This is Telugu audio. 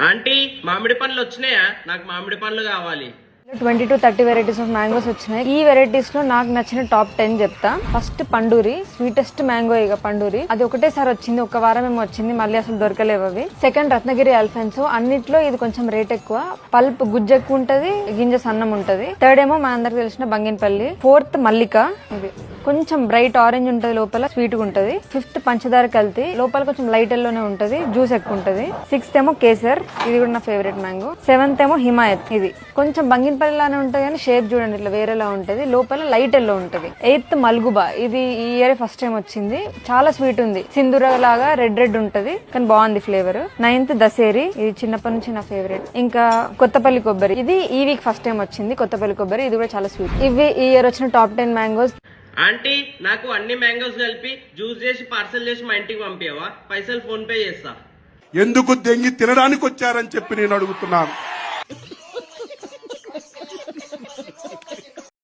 ఆంటీ మామిడి పండ్లు వచ్చినాయా? నాకు మామిడి పండ్లు కావాలి. 20 to 30 వెరైటీస్ ఆఫ్ మ్యాంగోస్ వచ్చినాయి. ఈ వెరైటీస్ లో నాకు నచ్చిన టాప్ 10 చెప్తా. ఫస్ట్ పండూరి, స్వీటెస్ట్ మ్యాంగో ఇక పండూరి. అది ఒకటేసారి వచ్చింది, ఒక వారం ఏమో వచ్చింది, మళ్ళీ అసలు దొరకలేవు అవి. సెకండ్ రత్నగిరి అల్ఫెన్సో, అన్నిట్లో ఇది కొంచెం రేట్ ఎక్కువ, పల్ప్ గుజ్జు ఎక్కువ ఉంటది, గింజ సన్నం ఉంటది. థర్డ్ ఏమో మన అందరికి తెలిసిన బంగినపల్లి. ఫోర్త్ మల్లిక, ఇది కొంచెం బ్రైట్ ఆరెంజ్ ఉంటది, లోపల స్వీట్ గా ఉంటది. ఫిఫ్త్ పంచదార కల్తీ, లోపల కొంచెం లైట్ ఎల్లోనే ఉంటది, జ్యూస్ ఎక్కువ ఉంటది. సిక్స్త్ ఏమో కేసర్, ఇది కూడా నా ఫేవరెట్ మ్యాంగో. సెవెంత్ ఏమో హిమాయత్, ఇది కొంచెం బంగినపల్లి లానే ఉంటది కానీ షేప్ చూడండి ఇట్లా వేరేలా ఉంటది, లోపల లైట్ ఎల్లో ఉంటది. ఎయిత్ మల్గుబా, ఇది ఈ ఇయర్ ఫస్ట్ టైం వచ్చింది, చాలా స్వీట్ ఉంది, సింధూర లాగా రెడ్ రెడ్ ఉంటది కానీ బాగుంది ఫ్లేవర్. నైన్త్ దసేరి, ఇది చిన్నప్పటి నుంచి నా ఫేవరెట్. ఇంకా కొత్తపల్లి కొబ్బరి, ఇది ఈ వీక్ ఫస్ట్ టైం వచ్చింది, కొత్తపల్లి కొబ్బరి, ఇది కూడా చాలా స్వీట్. ఇవి ఈ ఇయర్ వచ్చిన టాప్ 10 మ్యాంగోస్. ఆంటీ నాకు అన్ని మ్యాంగోస్ కలిపి జ్యూస్ చేసి పార్సల్ చేసి మా ఇంటికి పంపించవా? పైసలు ఫోన్ పే చేస్తా. ఎందుకు దెంగి తినడానికి వచ్చారని చెప్పి నేను అడుగుతున్నాను.